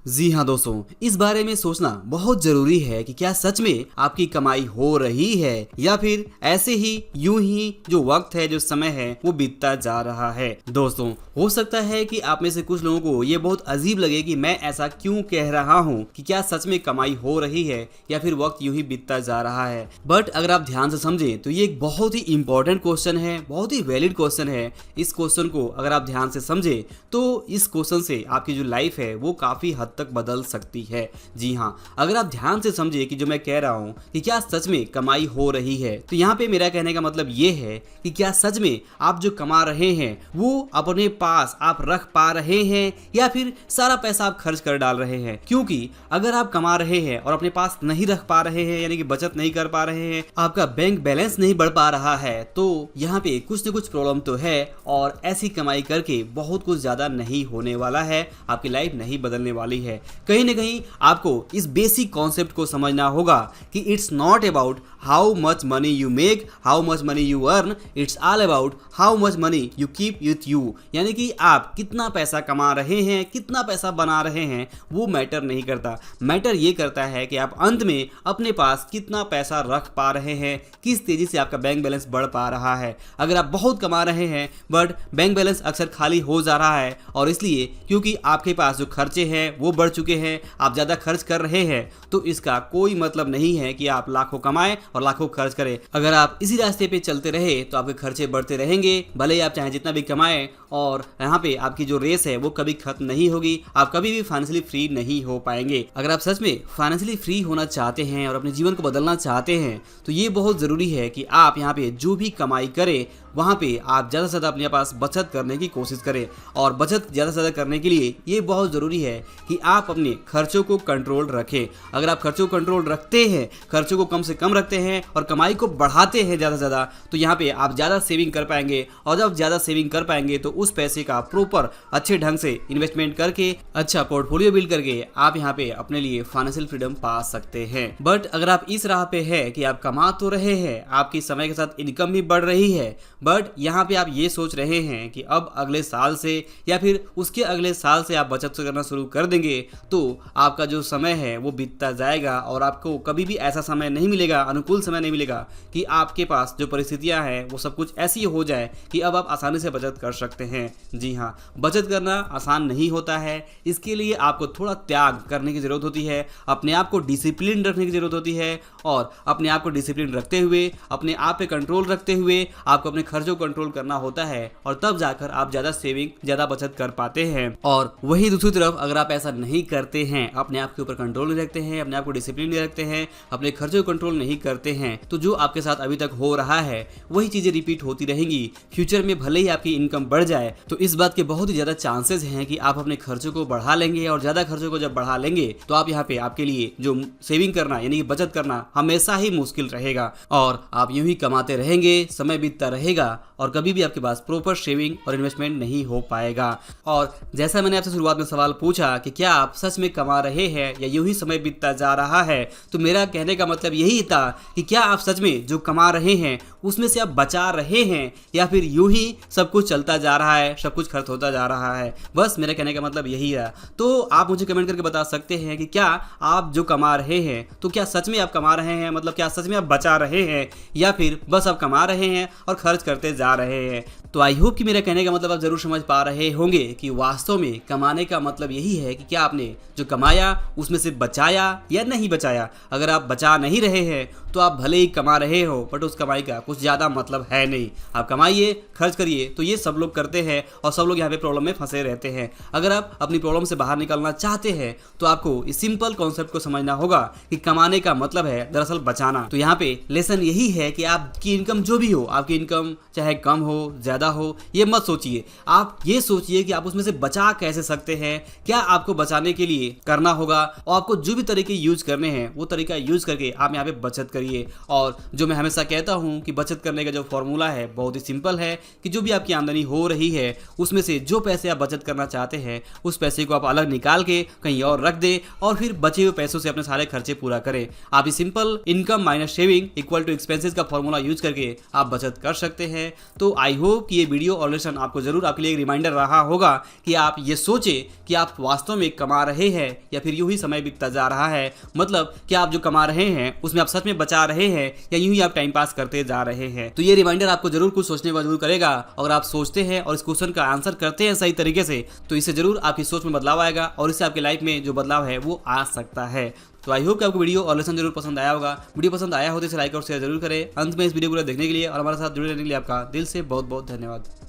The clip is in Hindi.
जी हाँ दोस्तों, इस बारे में सोचना बहुत जरूरी है कि क्या सच में आपकी कमाई हो रही है या फिर ऐसे ही यूं ही जो वक्त है, जो समय है वो बीतता जा रहा है। दोस्तों, हो सकता है कि आप में से कुछ लोगों को ये बहुत अजीब लगे कि मैं ऐसा क्यों कह रहा हूँ कि क्या सच में कमाई हो रही है या फिर वक्त यूं ही बीतता जा रहा है। बट अगर आप ध्यान से समझें तो ये एक बहुत ही इंपॉर्टेंट क्वेश्चन है, बहुत ही वैलिड क्वेश्चन है। इस क्वेश्चन को अगर आप ध्यान से समझे तो इस क्वेश्चन से आपकी जो लाइफ है वो काफी हद तक बदल सकती है। जी हाँ, अगर आप ध्यान से समझे कि जो मैं कह रहा हूँ कि क्या सच में कमाई हो रही है, तो यहाँ पे मेरा कहने का मतलब ये है कि क्या सच में आप जो कमा रहे हैं वो अपने पास आप रख पा रहे हैं या फिर सारा पैसा आप खर्च कर डाल रहे हैं। क्योंकि अगर आप कमा रहे हैं और अपने पास नहीं रख पा रहे हैं, यानी कि बचत नहीं कर पा रहे हैं, आपका बैंक बैलेंस नहीं बढ़ पा रहा है, तो यहाँ पे कुछ न कुछ प्रॉब्लम तो है। और ऐसी कमाई करके बहुत कुछ ज्यादा नहीं होने वाला है, आपकी लाइफ नहीं बदलने वाली है। कहीं ना कहीं आपको इस बेसिक कॉन्सेप्ट को समझना होगा कि it's not about how much money you make, how much money you earn, it's all about how much money you keep with you. यानी कि आप कितना पैसा कमा रहे हैं, कितना पैसा बना रहे हैं, वो मैटर नहीं करता। मैटर ये करता है कि आप अंत में अपने पास कितना पैसा रख पा रहे हैं, किस तेजी से आपका बैंक बैलेंस बढ़ पा रहा है। अगर आप बहुत कमा रहे हैं बट बैंक बैलेंस अक्सर खाली हो जा रहा है, और इसलिए क्योंकि आपके पास जो खर्चे हैं वो बढ़ चुके हैं, आप ज़्यादा खर्च कर रहे हैं, तो इसका कोई मतलब नहीं है कि आप लाखों कमाएं और लाखों खर्च करें। अगर आप इसी रास्ते पे चलते रहे तो आपके खर्चे बढ़ते रहेंगे, भले ही आप चाहे जितना भी कमाएं, और यहाँ पे आपकी जो रेस है वो कभी खत्म नहीं होगी। आप कभी भी फाइनेंशियली फ्री नहीं हो पाएंगे। अगर आप सच में फाइनेंशियली फ्री होना चाहते हैं और अपने जीवन को बदलना चाहते हैं तो ये बहुत ज़रूरी है कि आप यहाँ पे जो भी कमाई करें वहाँ पे आप ज़्यादा से ज़्यादा अपने पास बचत करने की कोशिश करें। और बचत ज़्यादा से ज़्यादा करने के लिए ये बहुत ज़रूरी है कि आप अपने खर्चों को कंट्रोल रखें। अगर आप खर्चों को कंट्रोल रखते हैं, खर्चों को कम से कम रखते हैं और कमाई को बढ़ाते हैं ज़्यादा से ज़्यादा, तो यहाँ पे आप ज़्यादा सेविंग कर पाएंगे। और जब ज़्यादा सेविंग कर पाएंगे तो उस पैसे का प्रॉपर अच्छे ढंग से इन्वेस्टमेंट करके, अच्छा पोर्टफोलियो बिल्ड करके आप यहाँ पे अपने लिए फाइनेंशियल फ्रीडम पा सकते हैं। बट अगर आप इस राह पे है कि आप कमा तो रहे हैं, आपकी समय के साथ इनकम भी बढ़ रही है, बट यहाँ पे आप ये सोच रहे हैं कि अब अगले साल से या फिर उसके अगले साल से आप बचत करना शुरू कर देंगे, तो आपका जो समय है वो बीतता जाएगा और आपको कभी भी ऐसा समय नहीं मिलेगा, अनुकूल समय नहीं मिलेगा कि आपके पास जो परिस्थितियां हैं वो सब कुछ ऐसी हो जाए कि अब आप आसानी से बचत कर सकते हैं। जी हाँ, बचत करना आसान नहीं होता है। इसके लिए आपको थोड़ा त्याग करने की ज़रूरत होती है, अपने आप को डिसिप्लिन रखने की ज़रूरत होती है, और अपने आप को डिसिप्लिन रखते हुए, अपने आप पे कंट्रोल रखते हुए आपको अपने खर्चों को कंट्रोल करना होता है, और तब जाकर आप ज़्यादा सेविंग, ज़्यादा बचत कर पाते हैं। और वही दूसरी तरफ अगर आप ऐसा नहीं करते हैं, अपने आप के ऊपर कंट्रोल नहीं रखते हैं, अपने आप को डिसिप्लिन नहीं रखते हैं, अपने खर्चों को कंट्रोल नहीं करते हैं, तो जो आपके साथ अभी तक हो रहा है वही चीज़ें रिपीट होती रहेंगी। फ्यूचर में भले ही आपकी इनकम बढ़ जाए तो इस बात के बहुत ही ज़्यादा चांसेस हैं कि आप अपने खर्चों को बढ़ा लेंगे, और ज़्यादा खर्चों को जब बढ़ा लेंगे तो आप यहाँ पे आपके लिए जो सेविंग करना यानी कि बचत करना हमेशा ही मुश्किल रहेगा, और आप यूं ही कमाते रहेंगे, समय बीतता रहेगा और कभी भी आपके पास प्रॉपर सेविंग और इन्वेस्टमेंट नहीं हो पाएगा। और जैसा मैंने आपसे शुरुआत में सवाल पूछा कि क्या आप सच में कमा रहे हैं या यूं ही समय बीतता जा रहा है, तो मेरा कहने का मतलब यही था कि क्या आप सच में जो कमा रहे हैं उसमें से आप बचा रहे हैं या फिर यूं ही सब कुछ चलता जा रहा है, सब कुछ खर्च होता जा रहा है। बस मेरा कहने का मतलब यही है। तो आप मुझे कमेंट करके बता सकते हैं कि क्या आप जो कमा रहे हैं तो क्या सच में आप कमा रहे हैं, मतलब क्या सच में आप बचा रहे हैं या फिर बस आप कमा रहे हैं और खर्च करते जा रहे हैं। तो आई होप कि मेरा कहने का मतलब आप जरूर समझ पा रहे होंगे कि वास्तव में कमाने का मतलब यही है कि क्या आपने जो कमाया उसमें से बचाया या नहीं बचाया। अगर आप बचा नहीं रहे हैं तो आप भले ही कमा रहे हो बट उस कमाई का कुछ ज़्यादा मतलब है नहीं। आप कमाइए, खर्च करिए, तो ये सब लोग करते हैं और सब लोग यहाँ पे प्रॉब्लम में फंसे रहते हैं। अगर आप अपनी प्रॉब्लम से बाहर निकलना चाहते हैं तो आपको इस सिंपल कॉन्सेप्ट को समझना होगा कि कमाने का मतलब है दरअसल बचाना। तो यहाँ पे लेसन यही है कि आपकी इनकम जो भी हो, आपकी इनकम चाहे कम हो ज़्यादा हो, ये मत सोचिए। आप ये सोचिए कि आप उसमें से बचा कैसे सकते हैं, क्या आपको बचाने के लिए करना होगा, और आपको जो भी तरीके यूज करने हैं वो तरीका यूज करके आप यहाँ पे बचत करिए। करिए। और जो मैं हमेशा कहता हूँ कि बचत करने का जो फॉर्मूला है बहुत ही सिंपल है कि जो भी आपकी आमदनी हो रही है उसमें से जो पैसे आप बचत करना चाहते हैं उस पैसे को आप अलग निकाल के कहीं और रख दें और फिर बचे हुए पैसों से अपने सारे खर्चे पूरा करें। आप इस simple income minus saving equal to expenses का फॉर्मूला यूज करके आप बचत कर सकते हैं। तो आई होप कि ये वीडियो और लेसन आपको जरूर आपके लिए एक रिमाइंडर रहा होगा कि आप ये सोचें कि आप वास्तव में कमा रहे हैं या फिर यूं ही समय बीतता जा रहा है। मतलब कि आप जो कमा रहे हैं उसमें आप सच में बचा रहे हैं या यूं ही आप टाइम पास करते जा रहे हैं। तो ये रिमाइंडर आपको जरूर कुछ सोचने पर मजबूर करेगा। अगर आप सोचते हैं और इस क्वेश्चन का आंसर करते हैं सही तरीके से तो इससे जरूर आपकी सोच में बदलाव आएगा और इससे आपकी लाइफ में जो बदलाव है वो आ सकता है। तो आई होप कि आपको वीडियो और लेसन जरूर पसंद आया होगा। वीडियो पसंद आया हो तो इसे लाइक और शेयर जरूर करें। अंत में इस वीडियो को देखने के लिए और हमारे साथ जुड़े रहने के लिए आपका दिल से बहुत बहुत धन्यवाद।